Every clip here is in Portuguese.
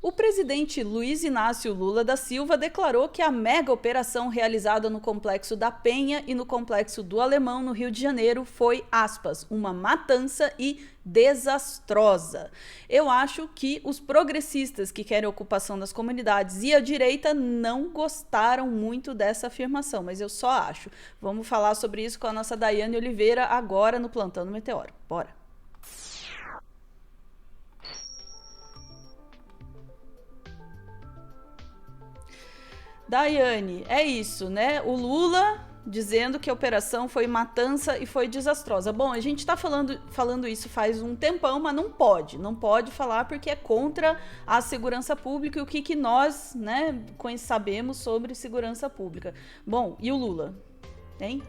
O presidente Luiz Inácio Lula da Silva declarou que a mega operação realizada no Complexo da Penha e no Complexo do Alemão, no Rio de Janeiro, foi, aspas, uma matança e desastrosa. Eu acho que os progressistas que querem a ocupação das comunidades e a direita não gostaram muito dessa afirmação, mas eu só acho. Vamos falar sobre isso com a nossa Daiane Oliveira agora no Plantão do Meteoro. Bora! Daiane, é isso, né? O Lula dizendo que a operação foi matança e foi desastrosa. Bom, a gente está falando isso faz um tempão, mas não pode falar porque é contra a segurança pública e o que nós, né, sabemos sobre segurança pública. Bom, e o Lula, hein?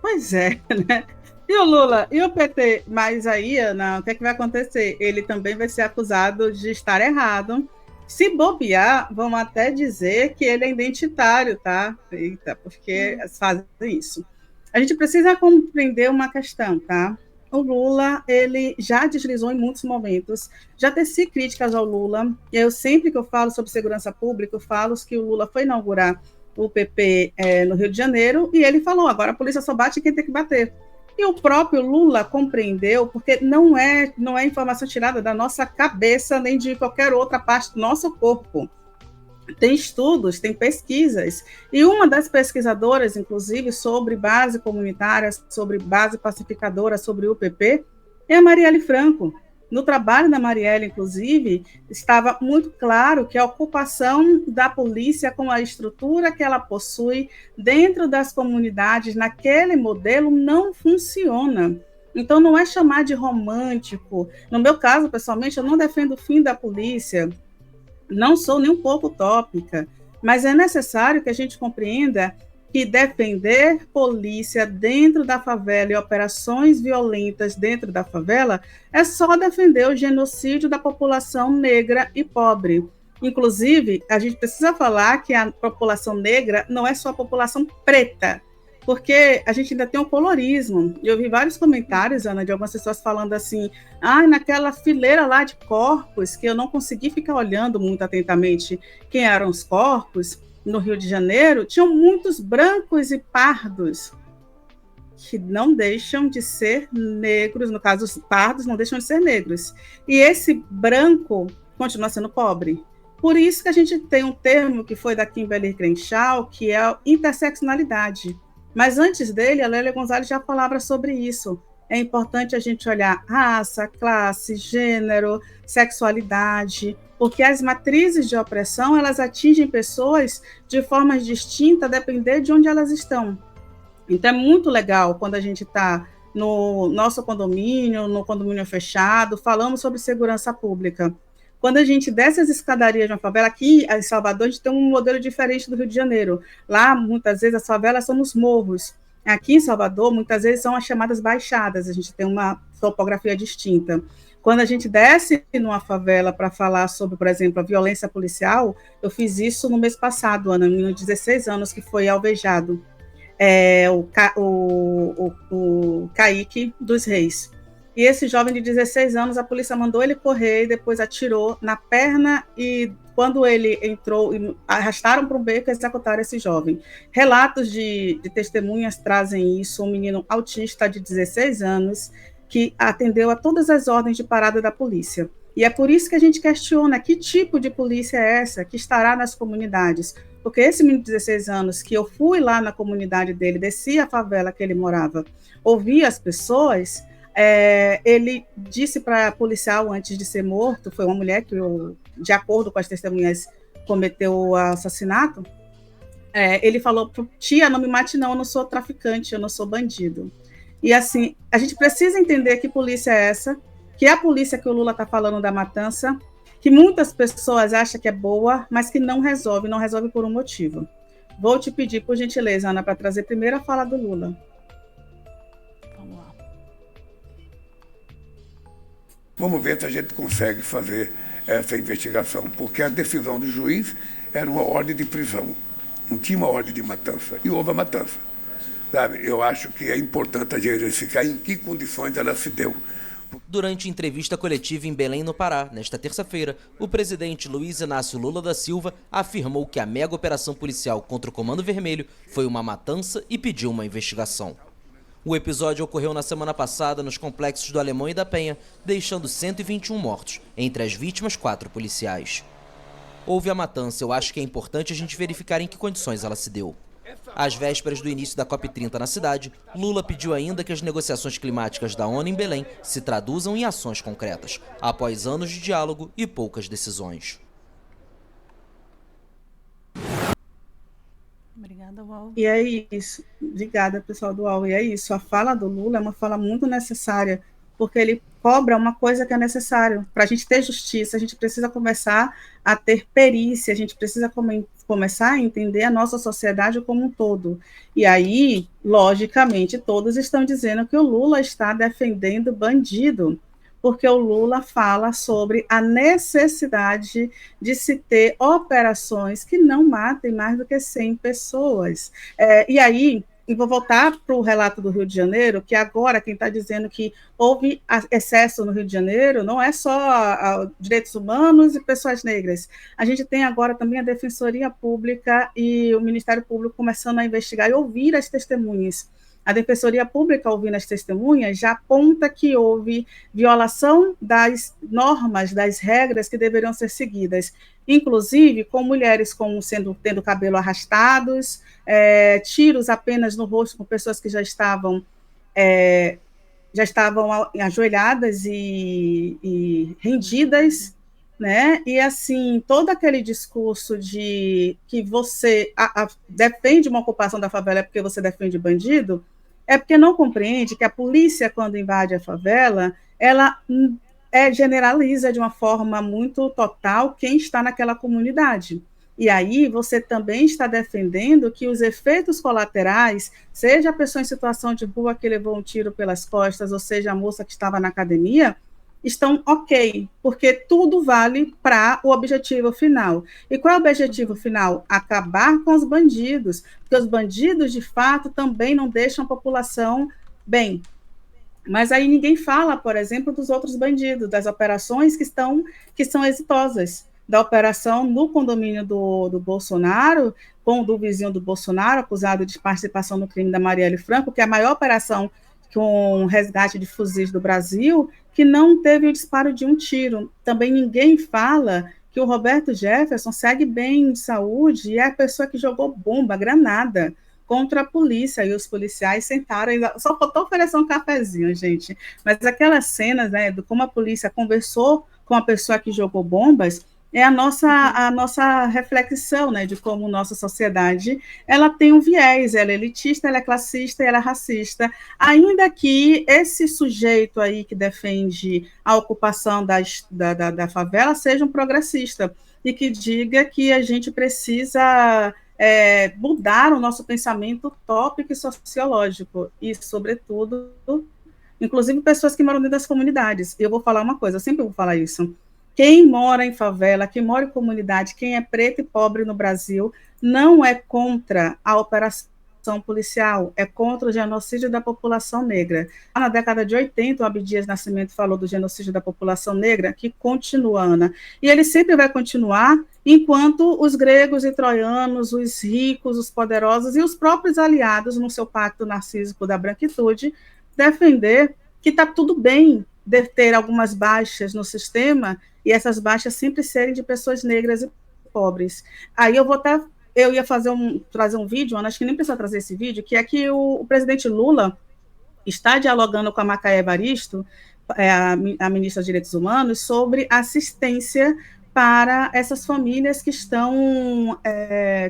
Pois é, né? E o Lula, e o PT? Mas aí, Ana, o que é que vai acontecer? Ele também vai ser acusado de estar errado. Se bobear, vão até dizer que ele é identitário, tá? Eita, porque fazem isso. A gente precisa compreender uma questão, tá? O Lula, ele já deslizou em muitos momentos, já teci críticas ao Lula. Sempre que eu falo sobre segurança pública, eu falo que o Lula foi inaugurar o PP no Rio de Janeiro, e ele falou, agora a polícia só bate quem tem que bater. E o próprio Lula compreendeu, porque não é informação tirada da nossa cabeça, nem de qualquer outra parte do nosso corpo. Tem estudos, tem pesquisas, e uma das pesquisadoras, inclusive, sobre base comunitária, sobre base pacificadora, sobre o UPP, é a Marielle Franco. No trabalho da Marielle, inclusive, estava muito claro que a ocupação da polícia com a estrutura que ela possui dentro das comunidades, naquele modelo, não funciona. Então, não é chamar de romântico. No meu caso, pessoalmente, eu não defendo o fim da polícia, não sou nem um pouco utópica, mas é necessário que a gente compreenda que defender polícia dentro da favela e operações violentas dentro da favela é só defender o genocídio da população negra e pobre. Inclusive, a gente precisa falar que a população negra não é só a população preta, porque a gente ainda tem o colorismo. Eu vi vários comentários, Ana, de algumas pessoas falando assim, naquela fileira lá de corpos, que eu não consegui ficar olhando muito atentamente quem eram os corpos, no Rio de Janeiro, tinham muitos brancos e pardos que não deixam de ser negros, no caso, os pardos não deixam de ser negros. E esse branco continua sendo pobre. Por isso que a gente tem um termo que foi da Kimberly Crenshaw, que é a interseccionalidade. Mas antes dele, a Lélia Gonzalez já falava sobre isso. É importante a gente olhar raça, classe, gênero, sexualidade, porque as matrizes de opressão, elas atingem pessoas de formas distintas, a depender de onde elas estão. Então, é muito legal quando a gente está no nosso condomínio, no condomínio fechado, falamos sobre segurança pública. Quando a gente desce as escadarias de uma favela, aqui em Salvador, a gente tem um modelo diferente do Rio de Janeiro. Lá, muitas vezes, as favelas são nos morros. Aqui em Salvador, muitas vezes, são as chamadas baixadas. A gente tem uma topografia distinta. Quando a gente desce numa favela para falar sobre, por exemplo, a violência policial, eu fiz isso no mês passado, Ana, um menino de 16 anos que foi alvejado, o Kaique dos Reis. E esse jovem de 16 anos, a polícia mandou ele correr e depois atirou na perna e quando ele entrou, arrastaram para um beco e executaram esse jovem. Relatos de testemunhas trazem isso, um menino autista de 16 anos, que atendeu a todas as ordens de parada da polícia. E é por isso que a gente questiona que tipo de polícia é essa que estará nas comunidades. Porque esse menino de 16 anos, que eu fui lá na comunidade dele, desci a favela que ele morava, ouvi as pessoas, ele disse para a policial antes de ser morto, foi uma mulher que, de acordo com as testemunhas, cometeu o assassinato, ele falou, tia, não me mate não, eu não sou traficante, eu não sou bandido. E assim, a gente precisa entender que polícia é essa, que é a polícia que o Lula está falando da matança, que muitas pessoas acham que é boa, mas que não resolve por um motivo. Vou te pedir, por gentileza, Ana, para trazer primeiro a fala do Lula. Vamos lá. Vamos ver se a gente consegue fazer essa investigação, porque a decisão do juiz era uma ordem de prisão, não tinha uma ordem de matança, e houve a matança. Sabe? Eu acho que é importante a gente verificar em que condições ela se deu, Durante entrevista coletiva em Belém, no Pará, nesta terça-feira, o presidente Luiz Inácio Lula da Silva afirmou que a mega operação policial contra o Comando Vermelho foi uma matança e pediu uma investigação. O episódio ocorreu na semana passada nos complexos do Alemão e da Penha, deixando 121 mortos, entre as vítimas 4 policiais. Houve a matança, eu acho que é importante a gente verificar em que condições ela se deu. Às vésperas do início da COP30 na cidade, Lula pediu ainda que as negociações climáticas da ONU em Belém se traduzam em ações concretas, após anos de diálogo e poucas decisões. Obrigada, UOL. E é isso. Obrigada, pessoal do UOL. E é isso. A fala do Lula é uma fala muito necessária, porque ele cobra uma coisa que é necessário. Para a gente ter justiça, a gente precisa começar a ter perícia, a gente precisa começar a entender a nossa sociedade como um todo. E aí, logicamente, todos estão dizendo que o Lula está defendendo bandido, porque o Lula fala sobre a necessidade de se ter operações que não matem mais do que 100 pessoas. E aí, e vou voltar para o relato do Rio de Janeiro, que agora quem está dizendo que houve excesso no Rio de Janeiro não é só direitos humanos e pessoas negras. A gente tem agora também a Defensoria Pública e o Ministério Público começando a investigar e ouvir as testemunhas. A Defensoria Pública, ouvindo as testemunhas, já aponta que houve violação das normas, das regras que deveriam ser seguidas, inclusive com mulheres tendo cabelo arrastados, tiros apenas no rosto com pessoas que já estavam ajoelhadas e rendidas, né? E assim, todo aquele discurso de que você defende uma ocupação da favela porque você defende bandido, é porque não compreende que a polícia, quando invade a favela, ela generaliza de uma forma muito total quem está naquela comunidade. E aí você também está defendendo que os efeitos colaterais, seja a pessoa em situação de rua que levou um tiro pelas costas, ou seja a moça que estava na academia, estão ok, porque tudo vale para o objetivo final. E qual é o objetivo final? Acabar com os bandidos, porque os bandidos, de fato, também não deixam a população bem. Mas aí ninguém fala, por exemplo, dos outros bandidos, das operações que são exitosas, da operação no condomínio do Bolsonaro, do vizinho do Bolsonaro, acusado de participação no crime da Marielle Franco, que é a maior operação com resgate de fuzis do Brasil, que não teve o disparo de um tiro. Também ninguém fala que o Roberto Jefferson segue bem de saúde e é a pessoa que jogou bomba, granada, contra a polícia, e os policiais sentaram, só faltou oferecer um cafezinho, gente. Mas aquelas cenas, né, de como a polícia conversou com a pessoa que jogou bombas, é a nossa reflexão, né, de como nossa sociedade ela tem um viés, ela é elitista, ela é classista e ela é racista, ainda que esse sujeito aí que defende a ocupação da favela seja um progressista e que diga que a gente precisa mudar o nosso pensamento utópico e sociológico, e, sobretudo, inclusive pessoas que moram dentro das comunidades. Eu vou falar uma coisa, eu sempre vou falar isso. Quem mora em favela, quem mora em comunidade, quem é preto e pobre no Brasil, não é contra a operação policial, é contra o genocídio da população negra. Na década de 80, o Abdias Nascimento falou do genocídio da população negra, que continua, Ana. E ele sempre vai continuar enquanto os gregos e troianos, os ricos, os poderosos e os próprios aliados, no seu pacto narcísico da branquitude, defender que está tudo bem de ter algumas baixas no sistema, e essas baixas sempre serem de pessoas negras e pobres. Aí eu ia trazer um vídeo, Ana, acho que nem precisa trazer esse vídeo, que é que o presidente Lula está dialogando com a Macaé Evaristo, a ministra dos Direitos Humanos, sobre assistência para essas famílias que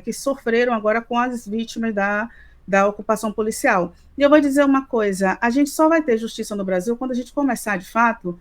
que sofreram agora com as vítimas da ocupação policial. E eu vou dizer uma coisa, a gente só vai ter justiça no Brasil quando a gente começar, de fato,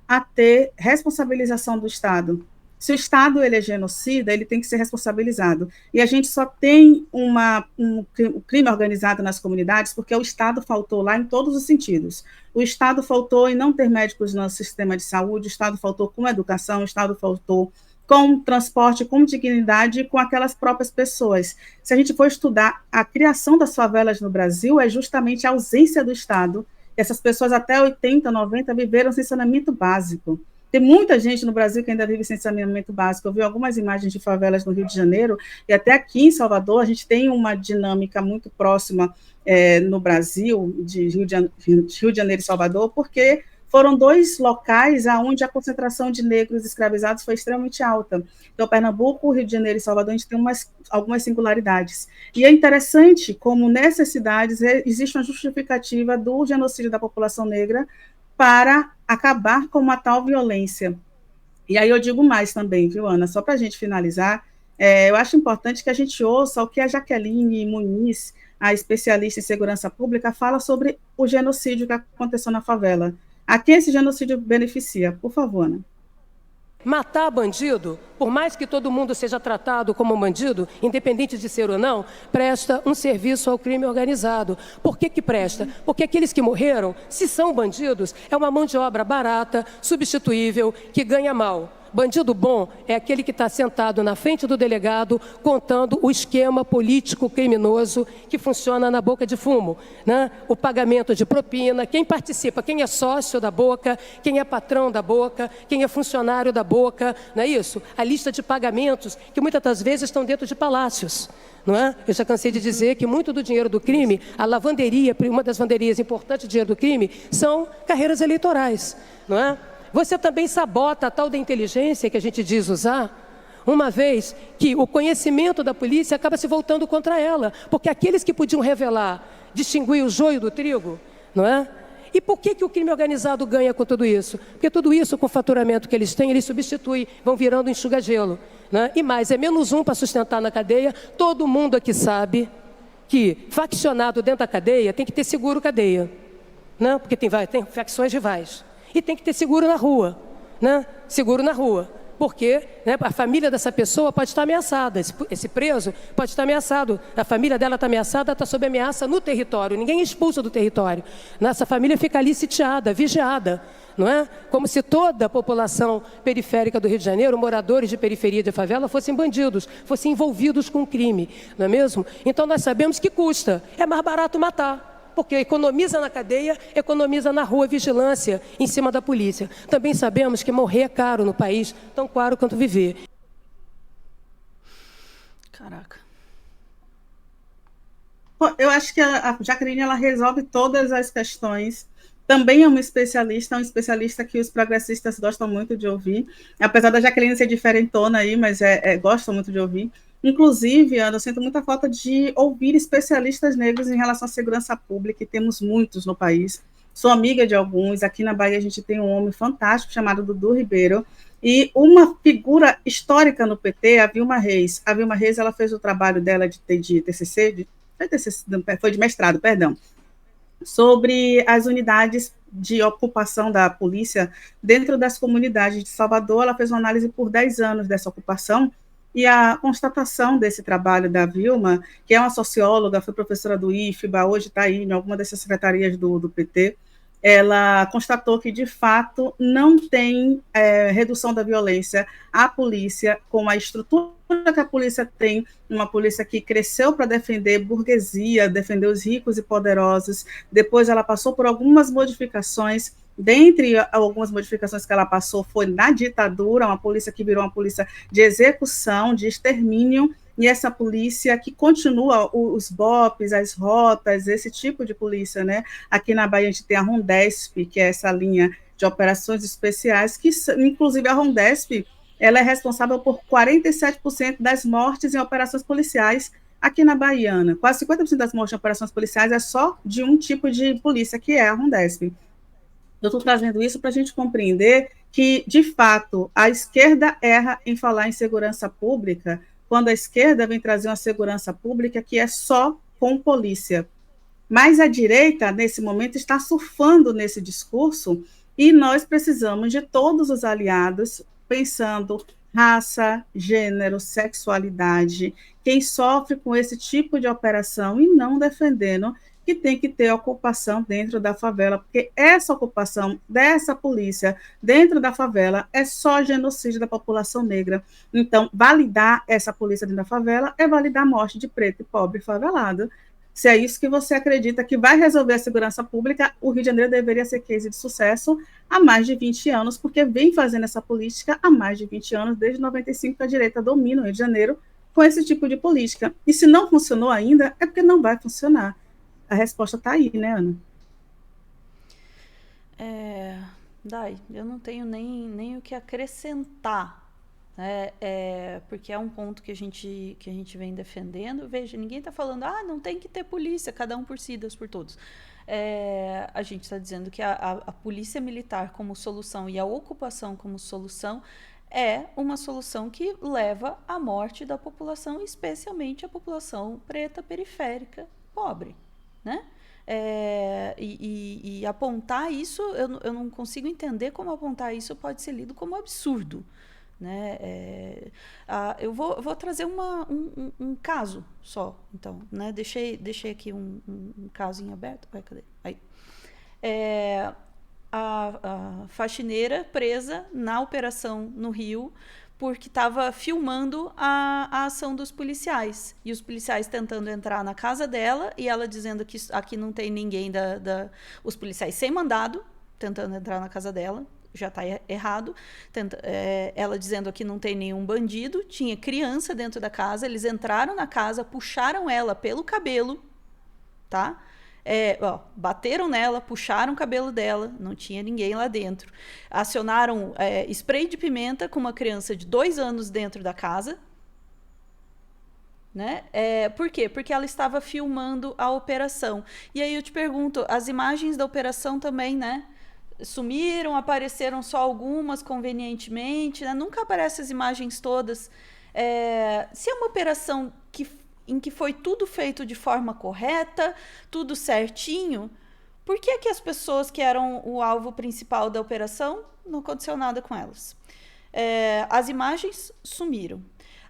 a ter responsabilização do Estado. Se o Estado ele é genocida, ele tem que ser responsabilizado. E a gente só tem um crime organizado nas comunidades porque o Estado faltou lá em todos os sentidos. O Estado faltou em não ter médicos no sistema de saúde, o Estado faltou com educação, o Estado faltou com transporte, com dignidade e com aquelas próprias pessoas. Se a gente for estudar a criação das favelas no Brasil, é justamente a ausência do Estado essas pessoas até 80, 90 viveram sem saneamento básico. Tem muita gente no Brasil que ainda vive sem saneamento básico. Eu vi algumas imagens de favelas no Rio de Janeiro, e até aqui em Salvador, a gente tem uma dinâmica muito próxima no Brasil, de Rio de Janeiro e Salvador, porque foram dois locais onde a concentração de negros escravizados foi extremamente alta. Então, Pernambuco, Rio de Janeiro e Salvador, a gente tem algumas singularidades. E é interessante como nessas cidades existe uma justificativa do genocídio da população negra para acabar com uma tal violência. E aí eu digo mais também, viu, Ana? Só para a gente finalizar, eu acho importante que a gente ouça o que a Jaqueline Muniz, a especialista em segurança pública, fala sobre o genocídio que aconteceu na favela. A quem esse genocídio beneficia? Por favor, Ana. Matar bandido, por mais que todo mundo seja tratado como bandido, independente de ser ou não, presta um serviço ao crime organizado. Por que presta? Porque aqueles que morreram, se são bandidos, é uma mão de obra barata, substituível, que ganha mal. Bandido bom é aquele que está sentado na frente do delegado contando o esquema político criminoso que funciona na boca de fumo, né? O pagamento de propina, quem participa, quem é sócio da boca, quem é patrão da boca, quem é funcionário da boca, não é isso? A lista de pagamentos que muitas das vezes estão dentro de palácios. Não é? Eu já cansei de dizer que muito do dinheiro do crime, a lavanderia, uma das lavanderias importantes do dinheiro do crime, são carreiras eleitorais, não é? Você também sabota a tal da inteligência que a gente diz usar, uma vez que o conhecimento da polícia acaba se voltando contra ela, porque aqueles que podiam revelar, distinguir o joio do trigo, não é? E por que o crime organizado ganha com tudo isso? Porque tudo isso, com o faturamento que eles têm, eles substituem, vão virando enxuga-gelo, né? E mais, é menos um para sustentar na cadeia. Todo mundo aqui sabe que faccionado dentro da cadeia tem que ter seguro cadeia, né? Porque tem facções rivais. E tem que ter seguro na rua, né? Seguro na rua. Porque, né, a família dessa pessoa pode estar ameaçada, esse preso pode estar ameaçado, a família dela está ameaçada, está sob ameaça no território, ninguém é expulso do território. Essa família fica ali sitiada, vigiada, não é? Como se toda a população periférica do Rio de Janeiro, moradores de periferia de favela, fossem bandidos, fossem envolvidos com crime, não é mesmo? Então nós sabemos que custa, é mais barato matar. Porque economiza na cadeia, economiza na rua, vigilância em cima da polícia. Também sabemos que morrer é caro no país, tão caro quanto viver. Caraca. Eu acho que a Jaqueline, ela resolve todas as questões. Também é um especialista que os progressistas gostam muito de ouvir. Apesar da Jaqueline ser diferentona aí, mas gostam muito de ouvir. Inclusive, Ana, eu sinto muita falta de ouvir especialistas negros em relação à segurança pública, e temos muitos no país. Sou amiga de alguns. Aqui na Bahia a gente tem um homem fantástico chamado Dudu Ribeiro, e uma figura histórica no PT, a Vilma Reis. A Vilma Reis, ela fez o trabalho dela de TCC, foi de mestrado, perdão, sobre as unidades de ocupação da polícia dentro das comunidades de Salvador. Ela fez uma análise por 10 anos dessa ocupação, e a constatação desse trabalho da Vilma, que é uma socióloga, foi professora do IFBA, hoje está aí em alguma dessas secretarias do PT, ela constatou que, de fato, não tem redução da violência. A polícia, com a estrutura que a polícia tem, uma polícia que cresceu para defender burguesia, defender os ricos e poderosos, depois ela passou por algumas modificações. Dentre algumas modificações que ela passou foi na ditadura, uma polícia que virou uma polícia de execução, de extermínio, e essa polícia que continua os BOPs, as rotas, esse tipo de polícia, né? Aqui na Bahia a gente tem a Rondesp, que é essa linha de operações especiais, que inclusive a Rondesp, ela é responsável por 47% das mortes em operações policiais aqui na Bahiana. Quase 50% das mortes em operações policiais é só de um tipo de polícia, que é a Rondesp. Eu estou trazendo isso para a gente compreender que, de fato, a esquerda erra em falar em segurança pública, quando a esquerda vem trazer uma segurança pública que é só com polícia. Mas a direita, nesse momento, está surfando nesse discurso, e nós precisamos de todos os aliados, pensando raça, gênero, sexualidade, quem sofre com esse tipo de operação, e não defendendo que tem que ter ocupação dentro da favela, porque essa ocupação dessa polícia dentro da favela é só genocídio da população negra. Então, validar essa polícia dentro da favela é validar a morte de preto e pobre favelado. Se é isso que você acredita que vai resolver a segurança pública, o Rio de Janeiro deveria ser case de sucesso há mais de 20 anos, porque vem fazendo essa política há mais de 20 anos, desde 95 que a direita domina o Rio de Janeiro com esse tipo de política. E se não funcionou ainda, é porque não vai funcionar. A resposta está aí, né, Ana? Dai, eu não tenho nem o que acrescentar, né? Porque é um ponto que a gente vem defendendo. Veja, ninguém está falando, não tem que ter polícia, cada um por si, Deus por todos. A gente está dizendo que a polícia militar como solução e a ocupação como solução é uma solução que leva à morte da população, especialmente a população preta, periférica, pobre, né? E apontar isso, eu não consigo entender como apontar isso pode ser lido como absurdo, né? Eu vou trazer um caso só, então, né? Deixei aqui um caso em aberto. Cadê? Aí. A faxineira presa na operação no Rio porque estava filmando a ação dos policiais. E os policiais tentando entrar na casa dela e ela dizendo que aqui não tem ninguém os policiais sem mandado, tentando entrar na casa dela, já está errado. Ela dizendo que não tem nenhum bandido, tinha criança dentro da casa, eles entraram na casa, puxaram ela pelo cabelo, tá? Bateram nela, puxaram o cabelo dela, não tinha ninguém lá dentro. Acionaram spray de pimenta com uma criança de 2 anos dentro da casa. Né? Por quê? Porque ela estava filmando a operação. E aí eu te pergunto, as imagens da operação também, né? Sumiram, apareceram só algumas convenientemente, né? Nunca aparecem as imagens todas. Se é uma operação em que foi tudo feito de forma correta, tudo certinho, por que as pessoas que eram o alvo principal da operação não aconteceu nada com elas? As imagens sumiram.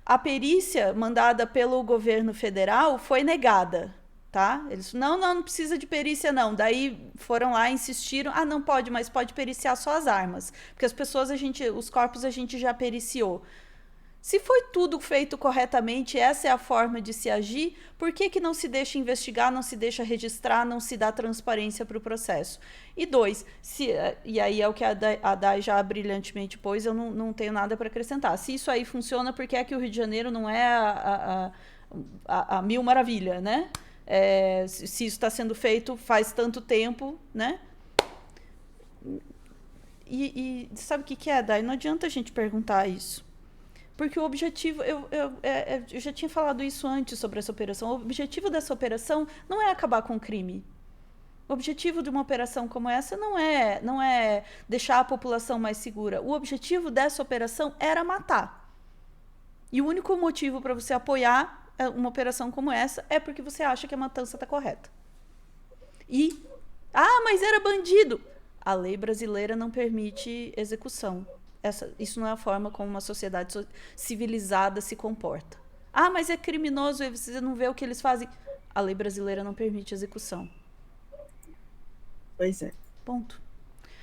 A perícia mandada pelo governo federal foi negada, tá? Eles não precisa de perícia não. Daí foram lá e insistiram, não pode, mas pode periciar só as armas, porque as pessoas os corpos a gente já periciou. Se foi tudo feito corretamente, essa é a forma de se agir, por que não se deixa investigar, não se deixa registrar, não se dá transparência para o processo? E 2, e aí é o que a Dai já brilhantemente pôs, eu não tenho nada para acrescentar. Se isso aí funciona, por que é que o Rio de Janeiro não é a mil maravilha, né? Se isso está sendo feito faz tanto tempo, né? E sabe o que é, Dai? Não adianta a gente perguntar isso. Porque o objetivo, eu já tinha falado isso antes sobre essa operação, o objetivo dessa operação não é acabar com o crime. O objetivo de uma operação como essa não é deixar a população mais segura. O objetivo dessa operação era matar. E o único motivo para você apoiar uma operação como essa é porque você acha que a matança está correta. Mas era bandido. A lei brasileira não permite execução. Isso não é a forma como uma sociedade civilizada se comporta. Mas é criminoso e você não vê o que eles fazem. A lei brasileira não permite execução. Pois é. Ponto.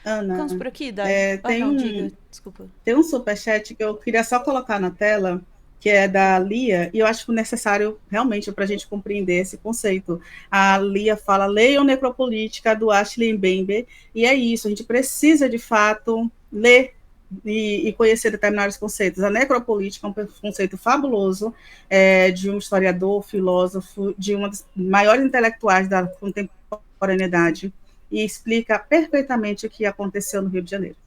Ana, ficamos por aqui, Dai? Diga, desculpa. Tem um superchat que eu queria só colocar na tela, que é da Lia, e eu acho necessário realmente para a gente compreender esse conceito. A Lia fala, leiam Necropolítica, do Ashley Mbembe, e é isso, a gente precisa, de fato, ler e conhecer determinados conceitos. A necropolítica é um conceito fabuloso de um historiador, filósofo, de uma das maiores intelectuais da contemporaneidade, e explica perfeitamente o que aconteceu no Rio de Janeiro.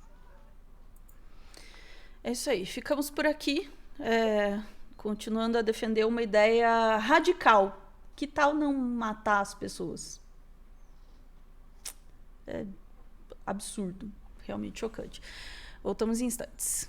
É isso aí, ficamos por aqui, continuando a defender uma ideia radical. Que tal não matar as pessoas? É absurdo, realmente chocante. Voltamos em instantes.